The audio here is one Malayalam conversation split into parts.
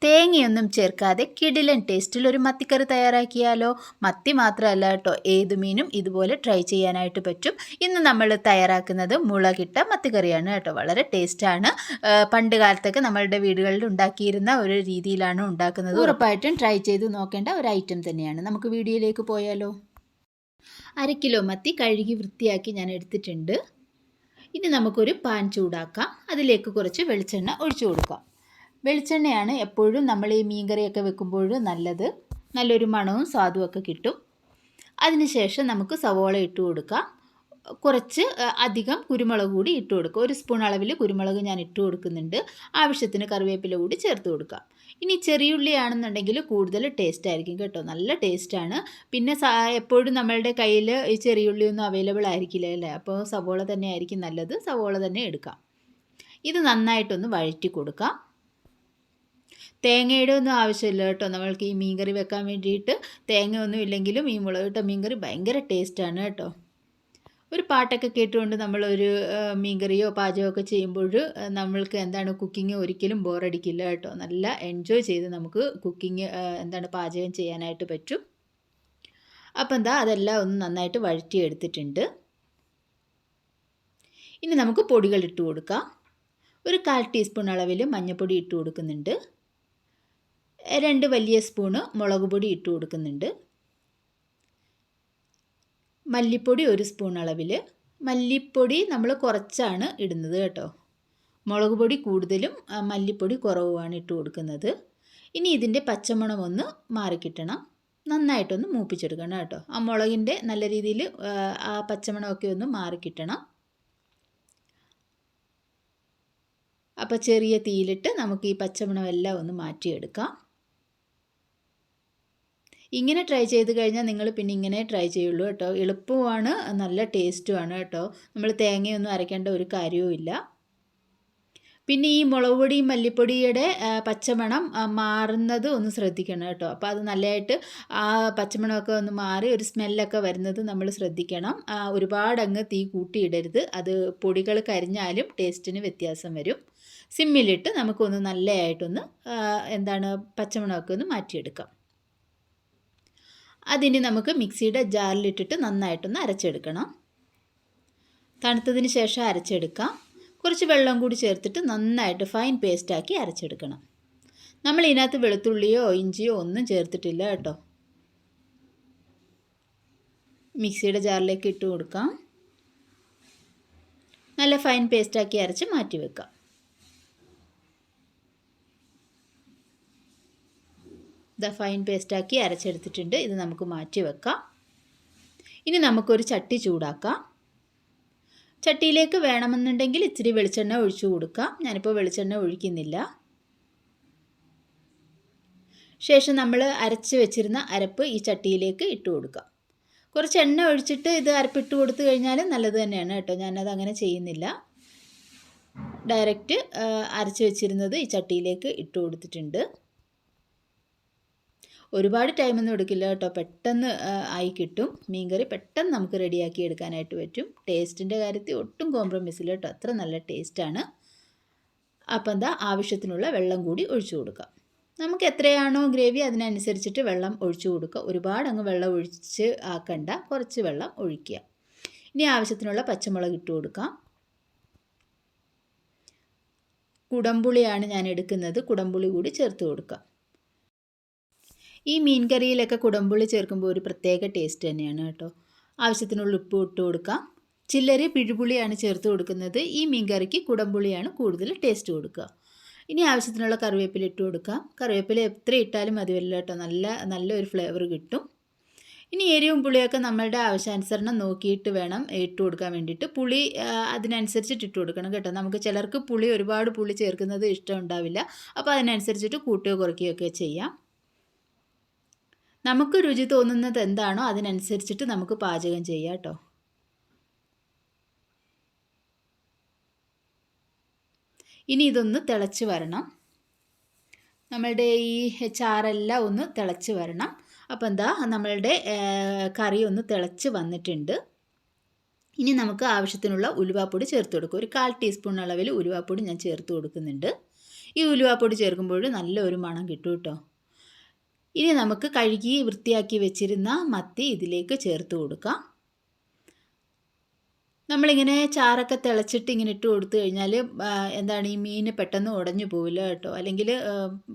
തേങ്ങയൊന്നും ചേർക്കാതെ കിടിലൻ ടേസ്റ്റിൽ ഒരു മത്തിക്കറി തയ്യാറാക്കിയാലോ? മത്തി മാത്രമല്ല കേട്ടോ, ഏത് മീനും ഇതുപോലെ ട്രൈ ചെയ്യാനായിട്ട് പറ്റും. ഇന്ന് നമ്മൾ തയ്യാറാക്കുന്നത് മുളകിട്ട മത്തിക്കറിയാണ് കേട്ടോ. വളരെ ടേസ്റ്റാണ്. പണ്ട് കാലത്തൊക്കെ നമ്മളുടെ വീടുകളിൽ ഉണ്ടാക്കിയിരുന്ന ഒരു രീതിയിലാണ് ഉണ്ടാക്കുന്നത്. ഉറപ്പായിട്ടും ട്രൈ ചെയ്ത് നോക്കേണ്ട ഒരു ഐറ്റം തന്നെയാണ്. നമുക്ക് വീഡിയോയിലേക്ക് പോയാലോ? 1/2 കിലോ മത്തി കഴുകി വൃത്തിയാക്കി ഞാൻ എടുത്തിട്ടുണ്ട്. ഇനി നമുക്കൊരു പാൻ ചൂടാക്കാം. അതിലേക്ക് കുറച്ച് വെളിച്ചെണ്ണ ഒഴിച്ചു കൊടുക്കാം. വെളിച്ചെണ്ണയാണ് എപ്പോഴും നമ്മൾ ഈ മീൻകറിയൊക്കെ വെക്കുമ്പോഴും നല്ലത്. നല്ലൊരു മണവും സ്വാദുമൊക്കെ കിട്ടും. അതിനുശേഷം നമുക്ക് സവോള ഇട്ട് കൊടുക്കാം. കുറച്ച് അധികം കുരുമുളക് കൂടി ഇട്ട് കൊടുക്കുക. 1 സ്പൂൺ അളവിൽ കുരുമുളക് ഞാൻ ഇട്ട് കൊടുക്കുന്നുണ്ട്. ആവശ്യത്തിന് കറിവേപ്പില കൂടി ചേർത്ത് കൊടുക്കാം. ഇനി ചെറിയുള്ളി ആണെന്നുണ്ടെങ്കിൽ കൂടുതൽ ടേസ്റ്റ് ആയിരിക്കും കേട്ടോ. നല്ല ടേസ്റ്റാണ്. പിന്നെ എപ്പോഴും നമ്മളുടെ കയ്യിൽ ഈ ചെറിയുള്ളിയൊന്നും അവൈലബിൾ ആയിരിക്കില്ല അല്ലേ? അപ്പോൾ സവോള തന്നെ ആയിരിക്കും നല്ലത്. സവോള തന്നെ എടുക്കാം. ഇത് നന്നായിട്ടൊന്ന് വഴറ്റി കൊടുക്കാം. തേങ്ങയുടെ ഒന്നും ആവശ്യമില്ല കേട്ടോ. നമ്മൾക്ക് ഈ മീൻകറി വെക്കാൻ വേണ്ടിയിട്ട് തേങ്ങയൊന്നും ഇല്ലെങ്കിലും ഈ മുളകിട്ട മീൻകറി ഭയങ്കര ടേസ്റ്റാണ് കേട്ടോ. ഒരു പാട്ടൊക്കെ കേട്ടുകൊണ്ട് നമ്മളൊരു മീൻകറിയോ പാചകമൊക്കെ ചെയ്യുമ്പോൾ നമ്മൾക്ക് കുക്കിംഗ് ഒരിക്കലും ബോറടിക്കില്ല കേട്ടോ. നല്ല എൻജോയ് ചെയ്ത് നമുക്ക് പാചകം ചെയ്യാനായിട്ട് പറ്റും. അപ്പം അതെല്ലാം ഒന്ന് നന്നായിട്ട് വഴറ്റിയെടുത്തിട്ടുണ്ട്. ഇനി നമുക്ക് പൊടികൾ ഇട്ട് കൊടുക്കാം. ഒരു 1/4 ടീസ്പൂൺ അളവിൽ മഞ്ഞൾപ്പൊടി ഇട്ട് കൊടുക്കുന്നുണ്ട്. 2 വലിയ സ്പൂണ് മുളക് പൊടി ഇട്ട് കൊടുക്കുന്നുണ്ട്. മല്ലിപ്പൊടി 1 സ്പൂൺ അളവിൽ. മല്ലിപ്പൊടി നമ്മൾ കുറച്ചാണ് ഇടുന്നത് കേട്ടോ. മുളക് പൊടി കൂടുതലും മല്ലിപ്പൊടി കുറവുമാണ് ഇട്ട് കൊടുക്കുന്നത്. ഇനി ഇതിൻ്റെ പച്ചമണം ഒന്ന് മാറിക്കിട്ടണം. നന്നായിട്ടൊന്ന് മൂപ്പിച്ചെടുക്കണം കേട്ടോ. ആ മുളകിൻ്റെ നല്ല രീതിയിൽ ആ പച്ചമണമൊക്കെ ഒന്ന് മാറിക്കിട്ടണം. അപ്പോൾ ചെറിയ തീയിലിട്ട് നമുക്ക് ഈ പച്ചമണമെല്ലാം ഒന്ന് മാറ്റിയെടുക്കാം. ഇങ്ങനെ ട്രൈ ചെയ്ത് കഴിഞ്ഞാൽ നിങ്ങൾ പിന്നെ ഇങ്ങനെ ട്രൈ ചെയ്യുള്ളൂ കേട്ടോ. എളുപ്പമാണ്, നല്ല ടേസ്റ്റുമാണ് കേട്ടോ. നമ്മൾ തേങ്ങയൊന്നും അരയ്ക്കേണ്ട ഒരു കാര്യവുമില്ല. പിന്നെ ഈ മുളക് പൊടിയും മല്ലിപ്പൊടിയുടെ പച്ചമണം മാറുന്നത് ഒന്ന് ശ്രദ്ധിക്കണം കേട്ടോ. അപ്പോൾ അത് നല്ലതായിട്ട് ആ പച്ചമണമൊക്കെ ഒന്ന് മാറി ഒരു സ്മെല്ലൊക്കെ വരുന്നത് നമ്മൾ ശ്രദ്ധിക്കണം. ഒരുപാടങ്ങ് തീ കൂട്ടിയിടരുത്. അത് പൊടികൾ കരിഞ്ഞാലും ടേസ്റ്റിന് വ്യത്യാസം വരും. സിമ്മിലിട്ട് നമുക്കൊന്ന് നല്ലതായിട്ടൊന്ന് പച്ചമണമൊക്കെ ഒന്ന് മാറ്റിയെടുക്കാം. അതിന് നമുക്ക് മിക്സിയുടെ ജാറിലിട്ടിട്ട് നന്നായിട്ടൊന്ന് അരച്ചെടുക്കണം. തണുത്തതിന് ശേഷം അരച്ചെടുക്കാം. കുറച്ച് വെള്ളം കൂടി ചേർത്തിട്ട് നന്നായിട്ട് ഫൈൻ പേസ്റ്റാക്കി അരച്ചെടുക്കണം. നമ്മൾ ഇതിനകത്ത് വെളുത്തുള്ളിയോ ഇഞ്ചിയോ ഒന്നും ചേർത്തിട്ടില്ല കേട്ടോ. മിക്സിയുടെ ജാറിലേക്ക് ഇട്ട് കൊടുക്കാം. നല്ല ഫൈൻ പേസ്റ്റാക്കി അരച്ച് മാറ്റി വെക്കാം. ഫൈൻ പേസ്റ്റാക്കി അരച്ചെടുത്തിട്ടുണ്ട്. ഇത് നമുക്ക് മാറ്റി വെക്കാം. ഇനി നമുക്കൊരു ചട്ടി ചൂടാക്കാം. ചട്ടിയിലേക്ക് വേണമെന്നുണ്ടെങ്കിൽ ഇച്ചിരി വെളിച്ചെണ്ണ ഒഴിച്ചു കൊടുക്കാം. ഞാനിപ്പോൾ വെളിച്ചെണ്ണ ഒഴിക്കുന്നില്ല. ശേഷം നമ്മൾ അരച്ച് വെച്ചിരുന്ന അരപ്പ് ഈ ചട്ടിയിലേക്ക് ഇട്ട് കൊടുക്കാം. കുറച്ച് എണ്ണ ഒഴിച്ചിട്ട് ഇത് അരപ്പിട്ട് കൊടുത്തു കഴിഞ്ഞാൽ നല്ലത് തന്നെയാണ് കേട്ടോ. ഞാനത് അങ്ങനെ ചെയ്യുന്നില്ല. ഡയറക്റ്റ് അരച്ച് വെച്ചിരുന്നത് ഈ ചട്ടിയിലേക്ക് ഇട്ട് കൊടുത്തിട്ടുണ്ട്. ഒരുപാട് ടൈമൊന്നും എടുക്കില്ല കേട്ടോ. പെട്ടെന്ന് ആയി കിട്ടും. മീൻകറി പെട്ടെന്ന് നമുക്ക് റെഡിയാക്കി എടുക്കാനായിട്ട് പറ്റും. ടേസ്റ്റിൻ്റെ കാര്യത്തിൽ ഒട്ടും കോംപ്രമൈസില്ല കേട്ടോ. അത്ര നല്ല ടേസ്റ്റാണ്. അപ്പം ആവശ്യത്തിനുള്ള വെള്ളം കൂടി ഒഴിച്ചു കൊടുക്കാം. നമുക്ക് എത്രയാണോ ഗ്രേവി അതിനനുസരിച്ചിട്ട് വെള്ളം ഒഴിച്ചു കൊടുക്കുക. ഒരുപാട് അങ്ങ് വെള്ളം ഒഴിച്ച് ആക്കണ്ട. കുറച്ച് വെള്ളം ഒഴിക്കുക. ഇനി ആവശ്യത്തിനുള്ള പച്ചമുളക് ഇട്ട് കൊടുക്കാം. കുടംപുളിയാണ് ഞാൻ എടുക്കുന്നത്. കുടംപുളി കൂടി ചേർത്ത് കൊടുക്കാം. ഈ മീൻ കറിയിലൊക്കെ കുടംപുളി ചേർക്കുമ്പോൾ ഒരു പ്രത്യേക ടേസ്റ്റ് തന്നെയാണ് കേട്ടോ. ആവശ്യത്തിനുള്ള ഉപ്പ് ഇട്ട് കൊടുക്കാം. ചിലർ പിഴുപുളിയാണ് ചേർത്ത് കൊടുക്കുന്നത്. ഈ മീൻ കറിക്ക് കുടംപുളിയാണ് കൂടുതൽ ടേസ്റ്റ് കൊടുക്കുക. ഇനി ആവശ്യത്തിനുള്ള കറിവേപ്പില ഇട്ട് കൊടുക്കാം. കറിവേപ്പില എത്ര ഇട്ടാലും മതിയല്ലോ കേട്ടോ. നല്ലൊരു ഫ്ലേവർ കിട്ടും. ഇനി എരിവും പുളിയൊക്കെ നമ്മളുടെ ആവശ്യാനുസരണം നോക്കിയിട്ട് വേണം ഇട്ട് കൊടുക്കാൻ വേണ്ടിയിട്ട്. പുളി അതിനനുസരിച്ചിട്ട് ഇട്ട് കൊടുക്കണം കേട്ടോ. നമുക്ക് ചിലർക്ക് ഒരുപാട് പുളി ചേർക്കുന്നത് ഇഷ്ടം ഉണ്ടാവില്ല. അപ്പോൾ അതിനനുസരിച്ചിട്ട് കൂട്ടുകയോ കുറയ്ക്കുകയൊക്കെ ചെയ്യാം. നമുക്ക് രുചി തോന്നുന്നത് എന്താണോ അതിനനുസരിച്ചിട്ട് നമുക്ക് പാചകം ചെയ്യാം കേട്ടോ. ഇനി ഇതൊന്ന് തിളച്ച് വരണം. നമ്മളുടെ ഈ ചാറെല്ലാം ഒന്ന് തിളച്ച് വരണം. അപ്പോൾ നമ്മളുടെ കറി ഒന്ന് തിളച്ച് വന്നിട്ടുണ്ട്. ഇനി നമുക്ക് ആവശ്യത്തിനുള്ള ഉലുവാപ്പൊടി ചേർത്ത് കൊടുക്കുക. ഒരു 1/4 ടീസ്പൂൺ അളവിൽ ഉലുവാപ്പൊടി ഞാൻ ചേർത്ത് കൊടുക്കുന്നുണ്ട്. ഈ ഉലുവാപ്പൊടി ചേർക്കുമ്പോൾ നല്ലൊരു മണം കിട്ടും കേട്ടോ. ഇനി നമുക്ക് കഴുകി വൃത്തിയാക്കി വെച്ചിരുന്ന മത്തി ഇതിലേക്ക് ചേർത്ത് കൊടുക്കാം. നമ്മളിങ്ങനെ ചാറൊക്കെ തിളച്ചിട്ട് ഇങ്ങനെ ഇട്ട് കൊടുത്തു കഴിഞ്ഞാൽ എന്താണ് ഈ മീൻ പെട്ടെന്ന് ഉടഞ്ഞു പോവില്ല കേട്ടോ. അല്ലെങ്കിൽ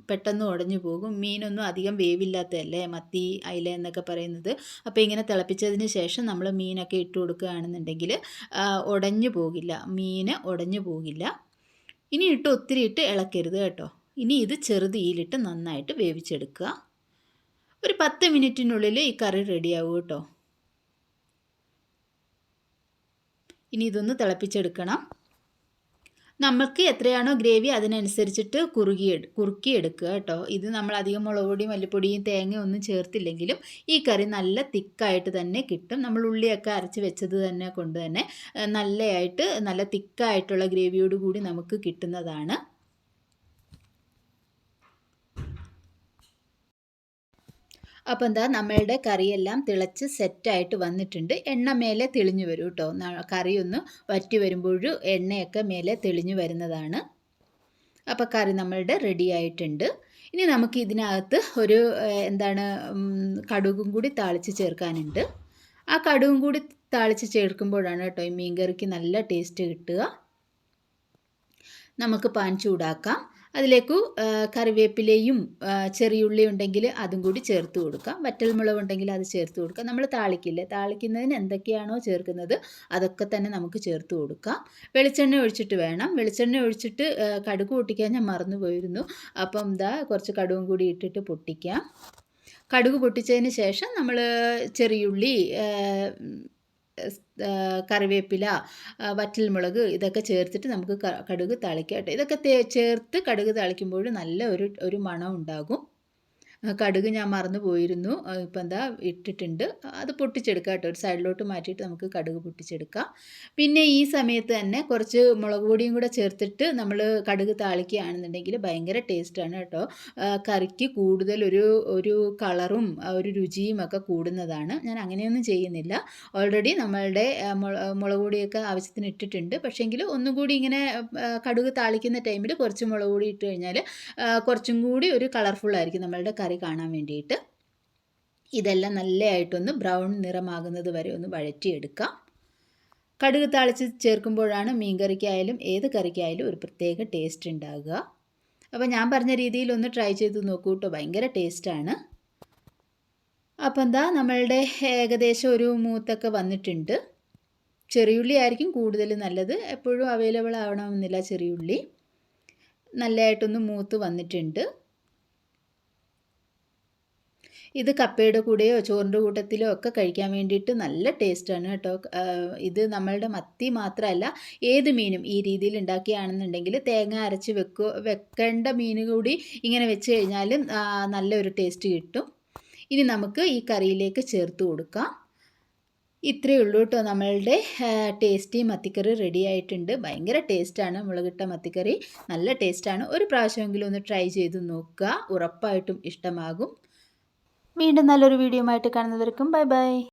പെട്ടെന്ന് ഉടഞ്ഞു പോകും. മീനൊന്നും അധികം വേവില്ലാത്തതല്ലേ മത്തി അയില എന്നൊക്കെ പറയുന്നത്. അപ്പോൾ ഇങ്ങനെ തിളപ്പിച്ചതിന് ശേഷം നമ്മൾ മീനൊക്കെ ഇട്ട് കൊടുക്കുകയാണെന്നുണ്ടെങ്കിൽ ഉടഞ്ഞു പോകില്ല, മീൻ ഉടഞ്ഞു പോകില്ല. ഇനി ഒത്തിരി ഇട്ട് ഇളക്കരുത് കേട്ടോ. ഇനി ഇത് ചെറുതീയിലിട്ട് നന്നായിട്ട് വേവിച്ചെടുക്കുക. ഒരു 10 മിനിറ്റിനുള്ളിൽ ഈ കറി റെഡിയാവും കേട്ടോ. ഇനി ഇതൊന്ന് തിളപ്പിച്ചെടുക്കണം. നമുക്ക് എത്രയാണോ ഗ്രേവി അതിനനുസരിച്ചിട്ട് കുറുക്കിയെടുക്കുക കേട്ടോ. ഇത് നമ്മൾ അധികം മുളക് പൊടിയും മല്ലിപ്പൊടിയും തേങ്ങ ഒന്നും ചേർത്തില്ലെങ്കിലും ഈ കറി നല്ല തിക്കായിട്ട് തന്നെ കിട്ടും. നമ്മൾ ഉള്ളിയൊക്കെ അരച്ച് വെച്ചത് തന്നെ കൊണ്ട് തന്നെ നല്ല തിക്കായിട്ടുള്ള ഗ്രേവിയോട് കൂടി നമുക്ക് കിട്ടുന്നതാണ്. അപ്പോൾ എന്താ നമ്മളുടെ കറിയെല്ലാം തിളച്ച് സെറ്റായിട്ട് വന്നിട്ടുണ്ട്. എണ്ണ മേലെ തെളിഞ്ഞു വരും കേട്ടോ. കറി ഒന്ന് വറ്റി വരുമ്പോഴും എണ്ണയൊക്കെ മേലെ തെളിഞ്ഞു വരുന്നതാണ്. അപ്പോൾ കറി നമ്മളുടെ റെഡി ആയിട്ടുണ്ട്. ഇനി നമുക്ക് ഇതിനകത്ത് ഒരു കടുകും കൂടി താളിച്ച് ചേർക്കാനുണ്ട്. ആ കടുകും കൂടി താളിച്ച് ചേർക്കുമ്പോഴാണ് കേട്ടോ ഈ മീൻ കറിക്ക് നല്ല ടേസ്റ്റ് കിട്ടുക. നമുക്ക് പാൻ ചൂടാക്കാം. അതിലേക്ക് കറിവേപ്പിലയും ചെറിയുള്ളി ഉണ്ടെങ്കിൽ അതും കൂടി ചേർത്ത് കൊടുക്കാം. വറ്റൽമുളക് ഉണ്ടെങ്കിൽ അത് ചേർത്ത് കൊടുക്കാം. നമ്മൾ താളിക്കുന്നതിന് എന്തൊക്കെയാണോ ചേർക്കുന്നത് അതൊക്കെ തന്നെ നമുക്ക് ചേർത്ത് കൊടുക്കാം. വെളിച്ചെണ്ണ ഒഴിച്ചിട്ട് വേണം. വെളിച്ചെണ്ണ ഒഴിച്ചിട്ട് കടുക് പൊട്ടിക്കാൻ ഞാൻ മറന്നു പോയിരുന്നു. അപ്പം കുറച്ച് കടുകും കൂടി ഇട്ടിട്ട് പൊട്ടിക്കാം. കടുക് പൊട്ടിച്ചതിന് ശേഷം നമ്മൾ ചെറിയുള്ളി, കറിവേപ്പില, വറ്റൽമുളക് ഇതൊക്കെ ചേർത്തിട്ട് നമുക്ക് കടുക് താളിക്കാം കേട്ടോ. ഇതൊക്കെ ചേർത്ത് കടുക് താളിക്കുമ്പോൾ നല്ല ഒരു മണം ഉണ്ടാകും. കടുക് ഞാൻ മറന്നു പോയിരുന്നു. ഇപ്പം ഇട്ടിട്ടുണ്ട്. അത് പൊട്ടിച്ചെടുക്കാം കേട്ടോ. ഒരു സൈഡിലോട്ട് മാറ്റിയിട്ട് നമുക്ക് കടുക് പൊട്ടിച്ചെടുക്കാം. പിന്നെ ഈ സമയത്ത് തന്നെ കുറച്ച് മുളക് പൊടിയും കൂടെ ചേർത്തിട്ട് നമ്മൾ കടുക് താളിക്കുകയാണെന്നുണ്ടെങ്കിൽ ഭയങ്കര ടേസ്റ്റാണ് കേട്ടോ. കറിക്ക് കൂടുതൽ ഒരു കളറും ഒരു രുചിയും ഒക്കെ കൂടുന്നതാണ്. ഞാൻ അങ്ങനെയൊന്നും ചെയ്യുന്നില്ല. ഓൾറെഡി നമ്മളുടെ മുളക് പൊടിയൊക്കെ ആവശ്യത്തിന് ഇട്ടിട്ടുണ്ട്. പക്ഷേങ്കിൽ ഒന്നും കൂടി ഇങ്ങനെ കടുക് താളിക്കുന്ന ടൈമിൽ കുറച്ച് മുളക് പൊടി ഇട്ട് കഴിഞ്ഞാൽ കുറച്ചും കൂടി ഒരു കളർഫുള്ളായിരിക്കും നമ്മളുടെ കറി കാണാൻ വേണ്ടിയിട്ട്. ഇതെല്ലാം നല്ലതായിട്ടൊന്ന് ബ്രൗൺ നിറമാകുന്നത് വരെ ഒന്ന് വഴറ്റിയെടുക്കാം. കടുക് താളിച്ച് ചേർക്കുമ്പോഴാണ് മീൻ കറിക്കായാലും ഏത് കറിക്കായാലും ഒരു പ്രത്യേക ടേസ്റ്റ് ഉണ്ടാകുക. അപ്പോൾ ഞാൻ പറഞ്ഞ രീതിയിൽ ഒന്ന് ട്രൈ ചെയ്ത് നോക്കൂ കേട്ടോ. ഭയങ്കര ടേസ്റ്റാണ്. അപ്പം നമ്മളുടെ ഏകദേശം ഒരു മൂത്തൊക്കെ വന്നിട്ടുണ്ട്. ചെറിയുള്ളി ആയിരിക്കും കൂടുതൽ നല്ലത്. എപ്പോഴും അവൈലബിൾ ആവണമെന്നില്ല ചെറിയുള്ളി. നല്ലതായിട്ടൊന്ന് മൂത്ത് വന്നിട്ടുണ്ട്. ഇത് കപ്പയുടെ കൂടെയോ ചോറിൻ്റെ കൂട്ടത്തിലോ ഒക്കെ കഴിക്കാൻ വേണ്ടിയിട്ട് നല്ല ടേസ്റ്റാണ് കേട്ടോ. ഇത് നമ്മളുടെ മത്തി മാത്രമല്ല ഏത് മീനും ഈ രീതിയിൽ ഉണ്ടാക്കുകയാണെന്നുണ്ടെങ്കിൽ തേങ്ങ അരച്ച് വെക്കേണ്ട മീൻ കൂടി ഇങ്ങനെ വെച്ച് കഴിഞ്ഞാലും നല്ലൊരു ടേസ്റ്റ് കിട്ടും. ഇനി നമുക്ക് ഈ കറിയിലേക്ക് ചേർത്ത് കൊടുക്കാം. ഇത്രയേ ഉള്ളൂ കേട്ടോ. നമ്മളുടെ ടേസ്റ്റി മത്തിക്കറി റെഡി ആയിട്ടുണ്ട്. ഭയങ്കര ടേസ്റ്റാണ് മുളകിട്ട മത്തിക്കറി. നല്ല ടേസ്റ്റാണ്. ഒരു പ്രാവശ്യമെങ്കിലും ഒന്ന് ട്രൈ ചെയ്ത് നോക്കുക. ഉറപ്പായിട്ടും ഇഷ്ടമാകും. വീണ്ടും നല്ലൊരു വീഡിയോ ആയിട്ട് കാണുന്നവർക്കും ബൈ ബൈ.